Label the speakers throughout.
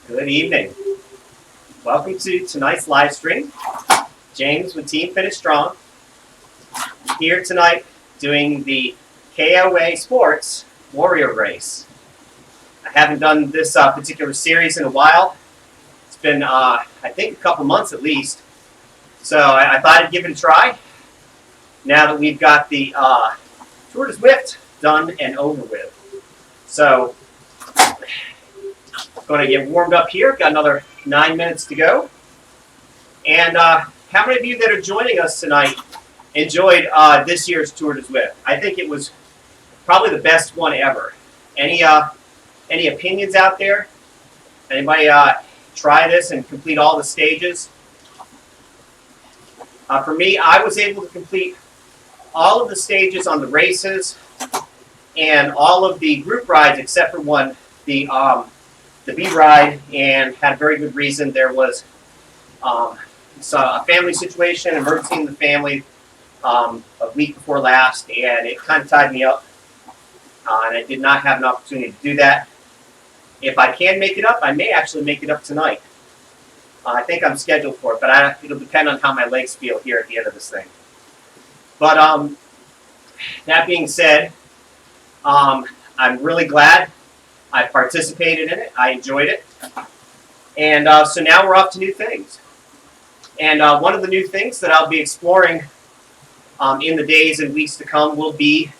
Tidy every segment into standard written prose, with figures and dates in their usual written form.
Speaker 1: Good evening. Welcome to tonight's live stream. James with Team Finish Strong here tonight doing the KOA Sports Warrior Race. I haven't done this particular series in a while. It's been, I think, a couple months at least. So I thought I'd give it a try now that we've got the Tour de Zwift done and over with. So going to get warmed up here. Got another 9 minutes to go. And how many of you that are joining us tonight enjoyed this year's Tour de Zwift? I think it was probably the best one ever. Any opinions out there? Anybody try this and complete all the stages? For me, I was able to complete all of the stages on the races and all of the group rides except for one, the B ride, and had a very good reason. There was a family situation, emergency in the family a week before last, and it kind of tied me up, and I did not have an opportunity to do that. If I can make it up, I may actually make it up tonight. I think I'm scheduled for it, but it'll depend on how my legs feel here at the end of this thing. But that being said, I'm really glad I participated in it. I enjoyed it. And so now we're off to new things. And one of the new things that I'll be exploring in the days and weeks to come will be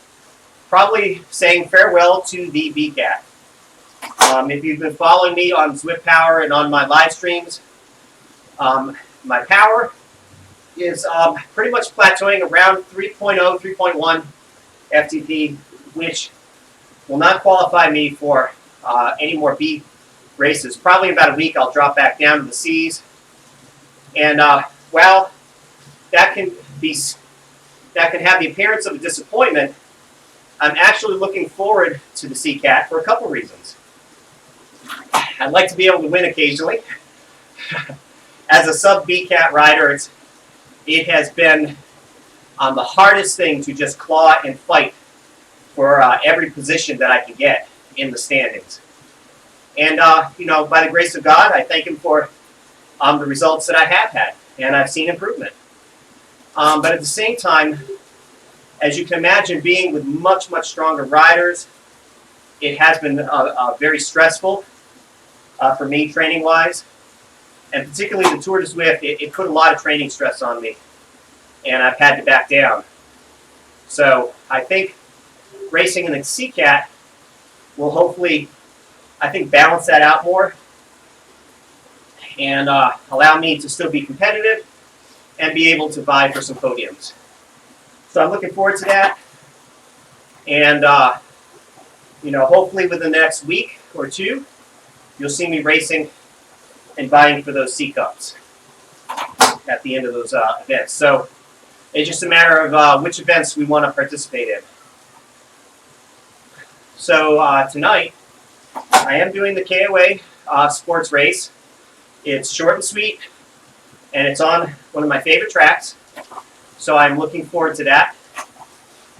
Speaker 1: probably saying farewell to the BCAT. If you've been following me on Zwift Power and on my live streams, my power is pretty much plateauing around 3.0, 3.1 FTP, which will not qualify me for any more B races. Probably in about a week I'll drop back down to the C's. And while that can have the appearance of a disappointment, I'm actually looking forward to the CCAT for a couple reasons. I'd like to be able to win occasionally. As a sub-BCAT rider, it has been the hardest thing to just claw and fight for every position that I can get in the standings. And, by the grace of God, I thank Him for the results that I have had, and I've seen improvement. But at the same time, as you can imagine, being with much, much stronger riders, it has been very stressful for me training-wise. And particularly the Tour de Zwift, it put a lot of training stress on me, and I've had to back down. So I think racing in the CCAT will hopefully, I think, balance that out more and allow me to still be competitive and be able to vie for some podiums. So I'm looking forward to that. And, hopefully within the next week or two, you'll see me racing and vying for those C Cups at the end of those events. So it's just a matter of which events we want to participate in. So tonight, I am doing the KOA sports race. It's short and sweet, and it's on one of my favorite tracks. So I'm looking forward to that.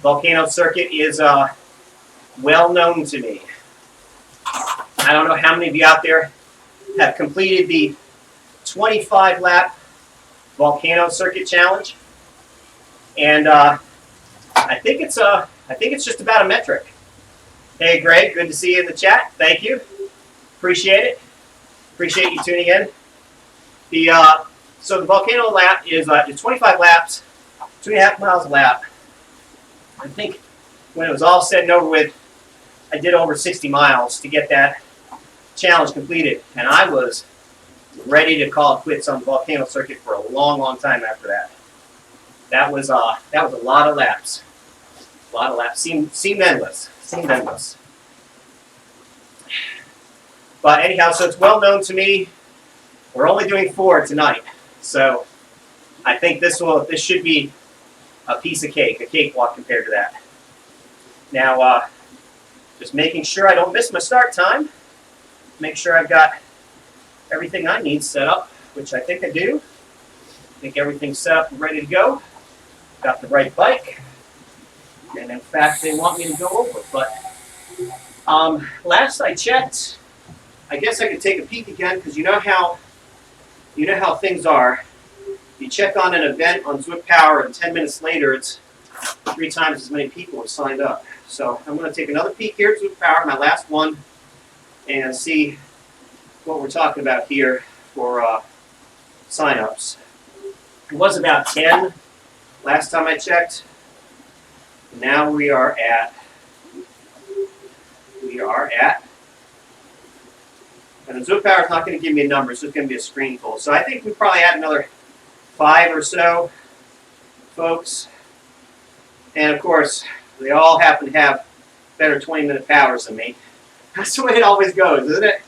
Speaker 1: Volcano Circuit is well known to me. I don't know how many of you out there have completed the 25-lap Volcano Circuit Challenge, and I think it's just about a metric. Hey, Greg, good to see you in the chat. Thank you. Appreciate it. Appreciate you tuning in. So the Volcano lap is 25 laps, 2.5 miles a lap. I think when it was all said and over with, I did over 60 miles to get that challenge completed, and I was ready to call it quits on the Volcano Circuit for a long, long time after that. That was a lot of laps. A lot of laps. Seemed endless. Seemed endless. But anyhow, so it's well known to me. We're only doing 4 tonight, so I think this should be a piece of cake, a cakewalk compared to that. Now, just making sure I don't miss my start time. Make sure I've got everything I need set up, which I think I do. I think everything's set up and ready to go. Got the right bike. And in fact, they want me to go over. But last I checked, I guess I could take a peek again because you know how things are. You check on an event on Zwift Power, and 10 minutes later, it's 3 times as many people have signed up. So I'm going to take another peek here at Zwift Power, my last one, and see what we're talking about here for sign-ups. It was about 10 last time I checked. Now we are at, and the Zwift Power is not going to give me a number, it's just going to be a screen full. So I think we probably had another 5 or so folks. And of course, they all happen to have better 20-minute powers than me. That's the way it always goes, isn't it?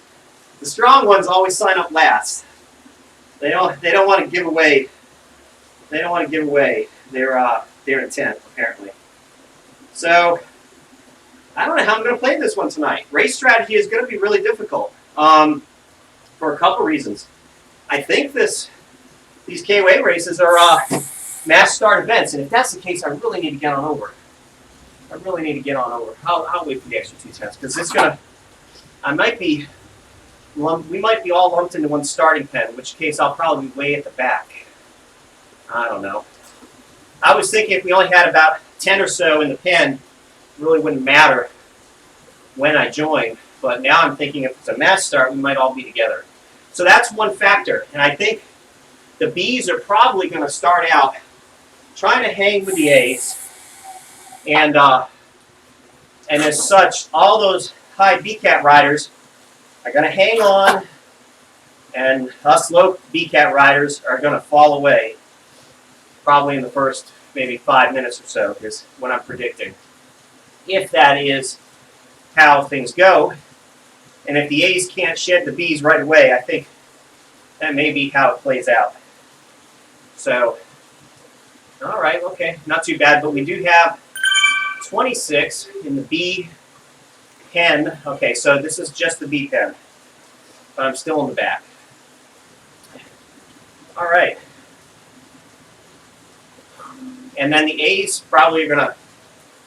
Speaker 1: The strong ones always sign up last. They don't want to give away. They don't want to give away their intent, apparently. So I don't know how I'm going to play this one tonight. Race strategy is going to be really difficult for a couple reasons. I think these KOA races are mass start events, and if that's the case, I really need to get on over. I'll wait for the extra 2 tenths because it's gonna. We might be all lumped into one starting pen, in which case I'll probably be way at the back. I don't know. I was thinking if we only had about 10 or so in the pen, it really wouldn't matter when I joined. But now I'm thinking if it's a mass start, we might all be together. So that's one factor. And I think the Bs are probably going to start out trying to hang with the As. And as such, all those high BCAT riders are going to hang on, and us low BCAT riders are going to fall away probably in the first maybe 5 minutes or so is what I'm predicting. If that is how things go, and if the A's can't shed the B's right away, I think that may be how it plays out. So, all right, okay, not too bad, but we do have 26 in the B pen. Okay, so this is just the B pen, but I'm still in the back. All right. And then the A's probably are going to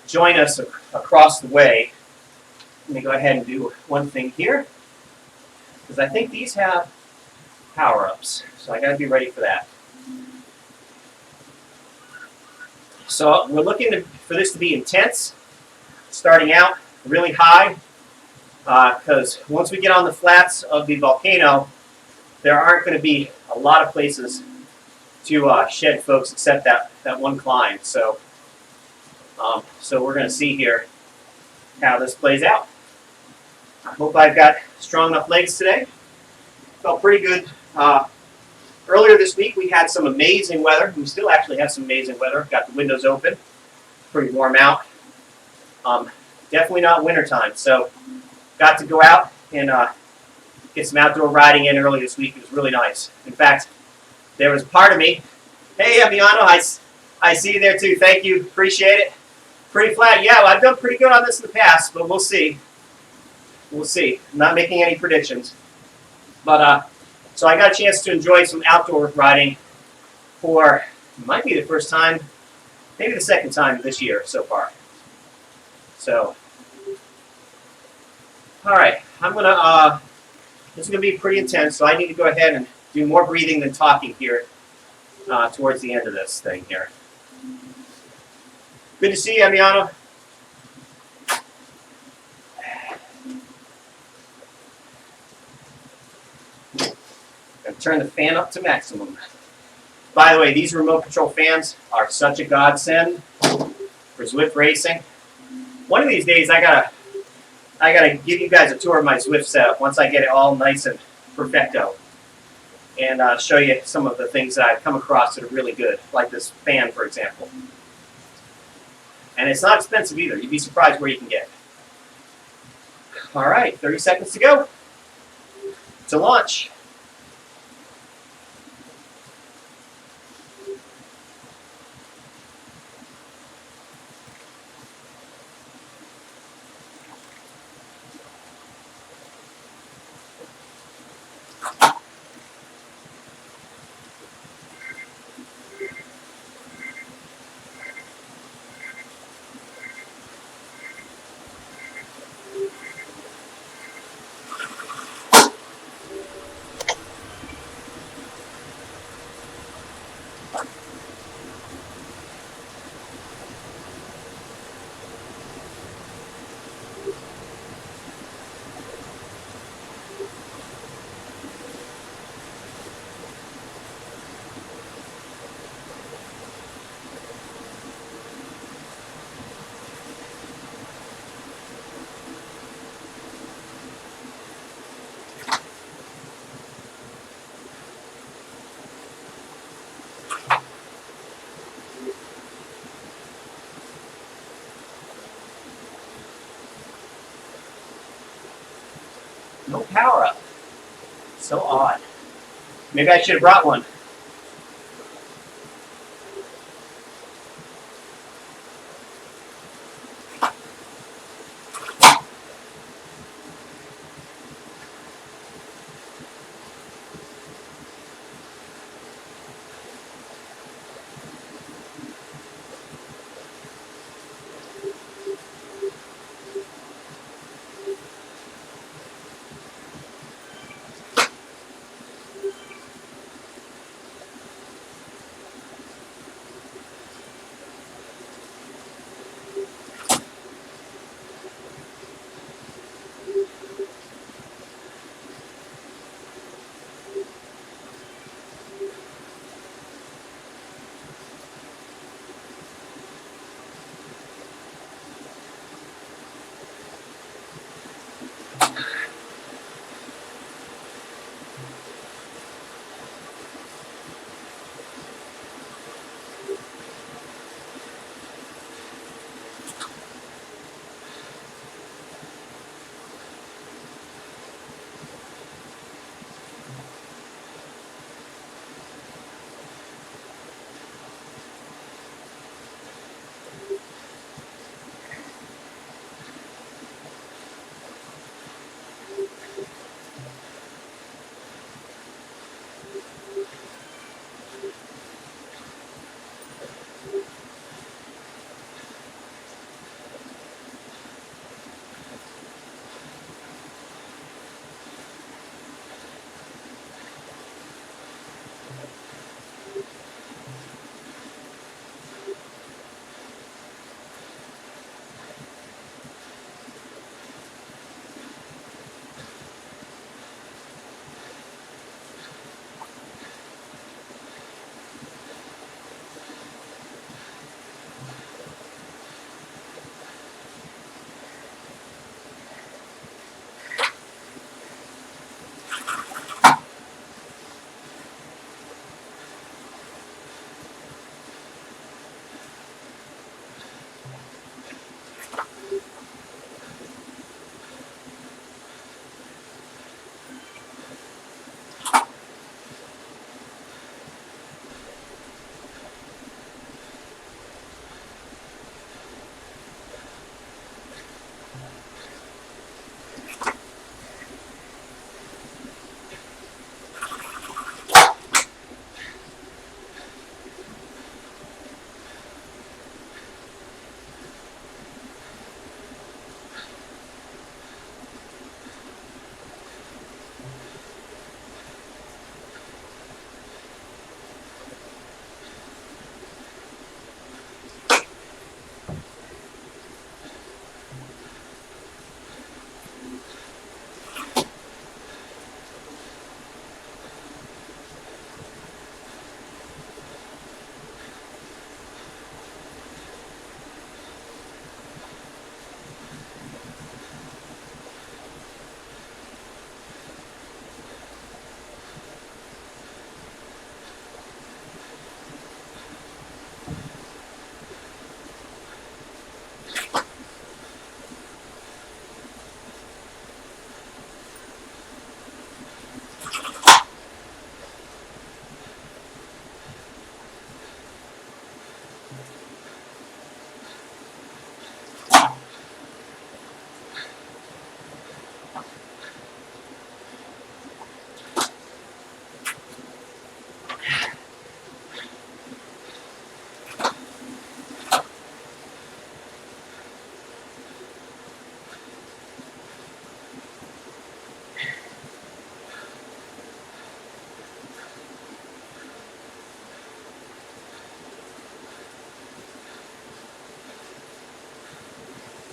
Speaker 1: join us across the way. Let me go ahead and do one thing here, because I think these have power-ups, so I got to be ready for that. So we're looking for this to be intense, starting out really high, because once we get on the flats of the volcano, there aren't going to be a lot of places to shed folks except that one climb. So, so we're going to see here how this plays out. I hope I've got strong enough legs today. Felt pretty good. Earlier this week we had some amazing weather. We still actually have some amazing weather. Got the windows open. Pretty warm out. Definitely not wintertime. So got to go out and get some outdoor riding in early this week. It was really nice. In fact, there was part of me. Hey, Amiano, I see you there too. Thank you. Appreciate it. Pretty flat. Yeah, well, I've done pretty good on this in the past, but we'll see. We'll see. I'm not making any predictions. But so I got a chance to enjoy some outdoor riding for, might be the first time, maybe the second time this year so far. So, all right, I'm gonna, this is gonna be pretty intense, so I need to go ahead and do more breathing than talking here towards the end of this thing here. Good to see you, Amiano. Gonna turn the fan up to maximum. By the way, these remote control fans are such a godsend for Zwift racing. One of these days, I gotta give you guys a tour of my Zwift setup once I get it all nice and perfecto, and show you some of the things that I've come across that are really good, like this fan, for example. And it's not expensive either. You'd be surprised where you can get it. All right, 30 seconds to go to launch. No power up. So odd. Maybe I should have brought one.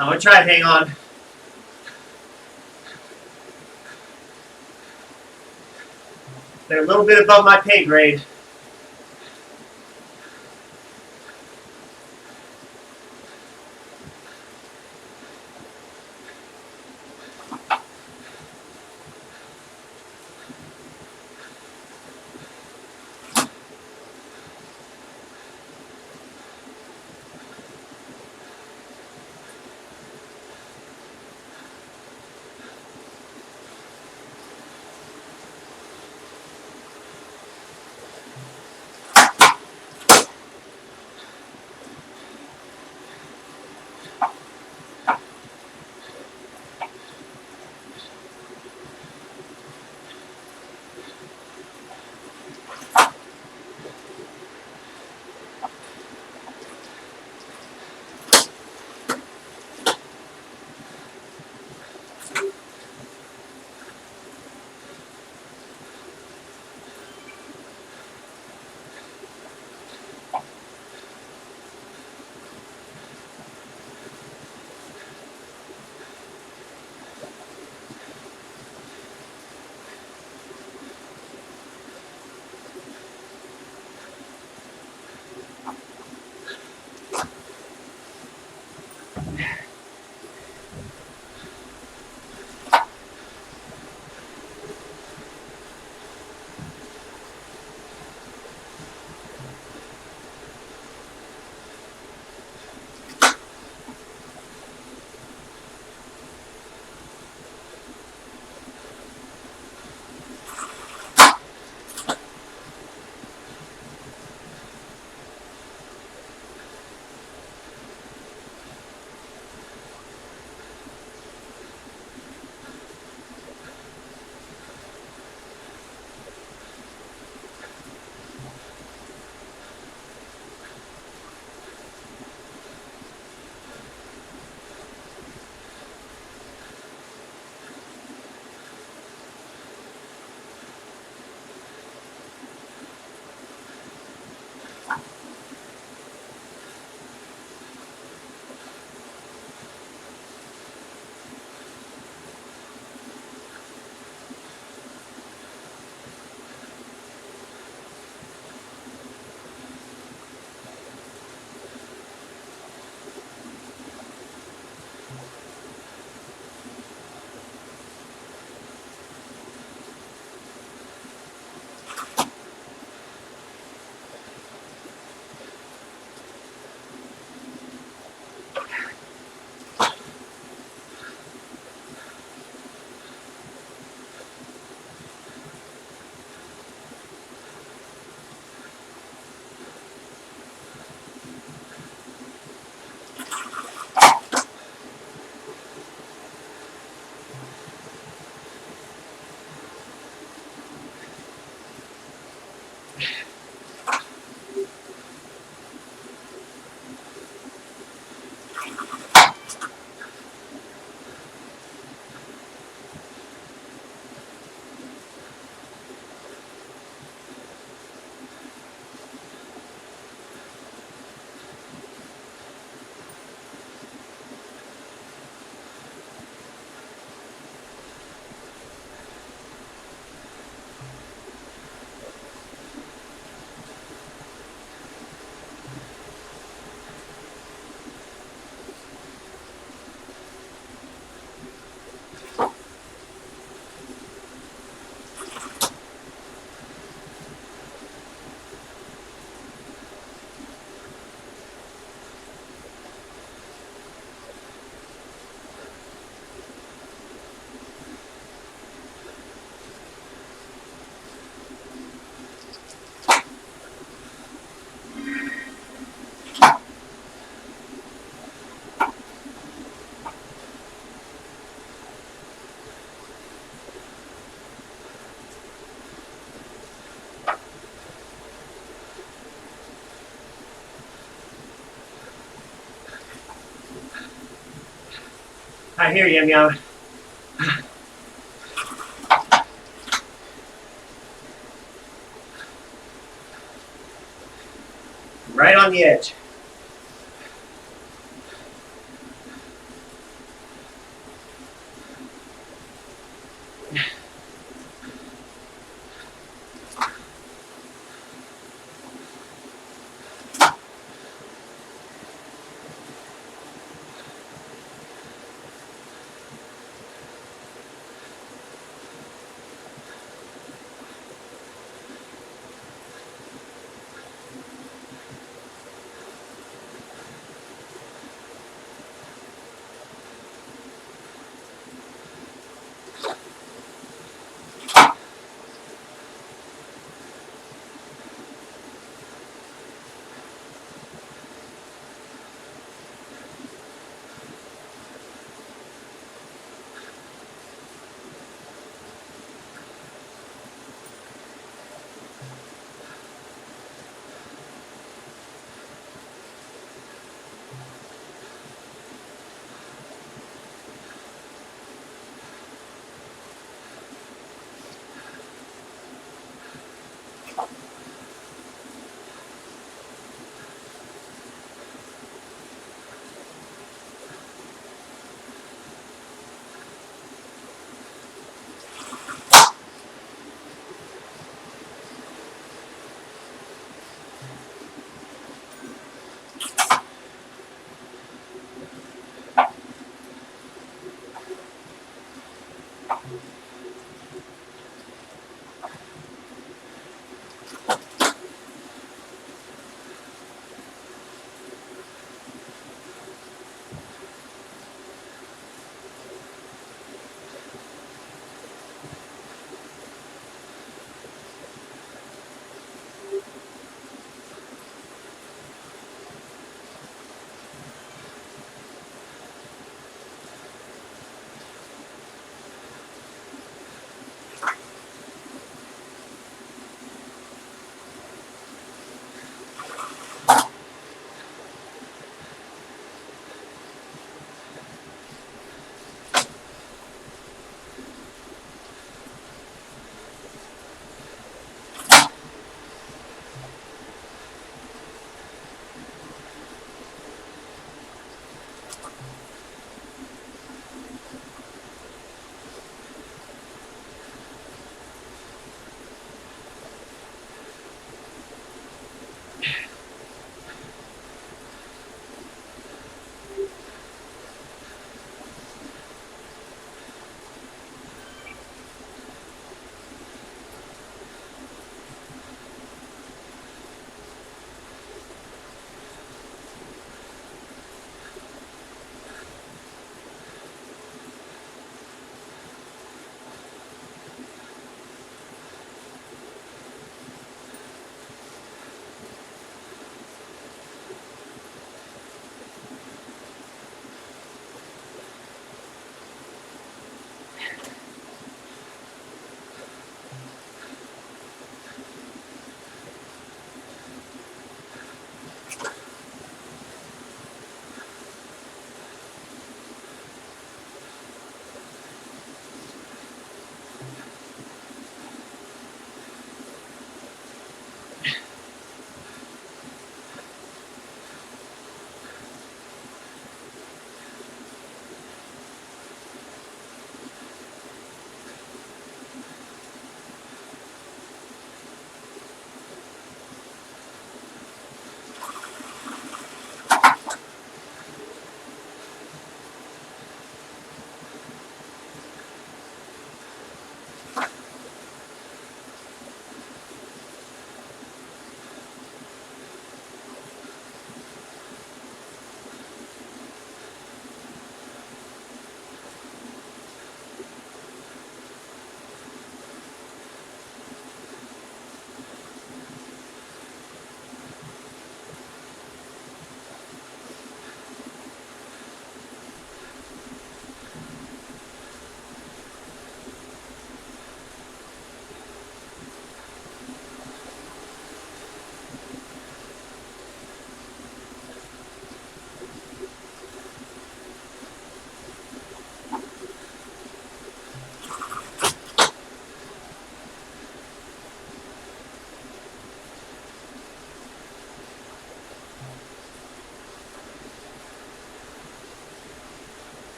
Speaker 1: I'm going to try and hang on. They're a little bit above my pay grade. I hear you, meow. Right on the edge.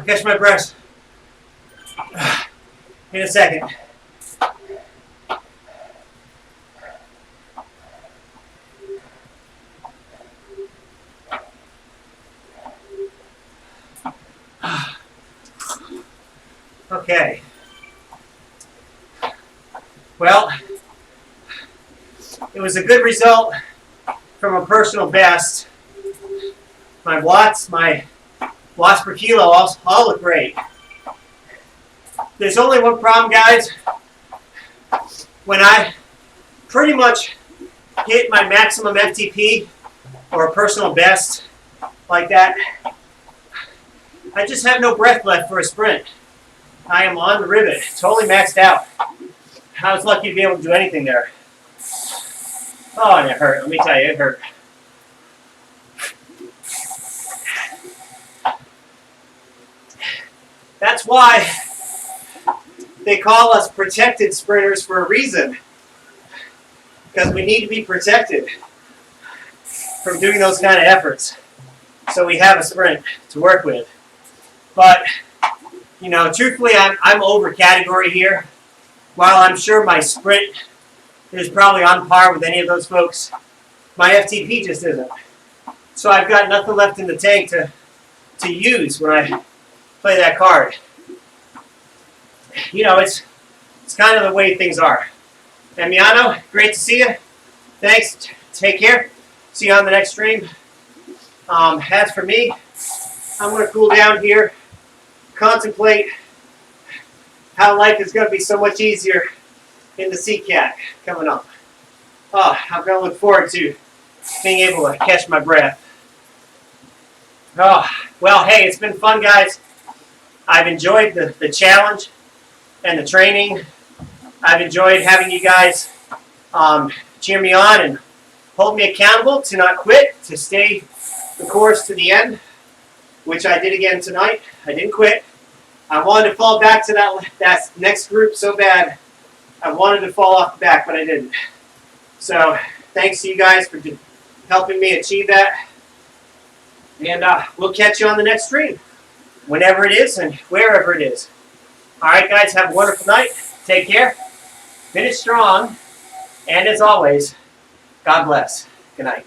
Speaker 1: I'll catch my breath in a second. Okay. Well, it was a good result from a personal best. My watts per kilo all look great. There's only one problem, guys. When I pretty much hit my maximum FTP or a personal best like that, I just have no breath left for a sprint. I am on the rivet, totally maxed out. I was lucky to be able to do anything there. Oh, and it hurt. Let me tell you, it hurt. That's why they call us protected sprinters for a reason. Because we need to be protected from doing those kind of efforts. So we have a sprint to work with. But, you know, truthfully, I'm over category here. While I'm sure my sprint is probably on par with any of those folks, my FTP just isn't. So I've got nothing left in the tank to use when I play that card. You know, it's kind of the way things are. Damiano, great to see you. Thanks. Take care. See you on the next stream. As for me, I'm going to cool down here, contemplate how life is going to be so much easier in the CCAT coming up. Oh, I'm going to look forward to being able to catch my breath. Oh, well, hey, it's been fun, guys. I've enjoyed the challenge and the training. I've enjoyed having you guys cheer me on and hold me accountable to not quit, to stay the course to the end, which I did again tonight. I didn't quit. I wanted to fall back to that next group so bad. I wanted to fall off the back, but I didn't. So thanks to you guys for helping me achieve that. And we'll catch you on the next stream, whenever it is and wherever it is. All right, guys, have a wonderful night. Take care. Finish strong. And as always, God bless. Good night.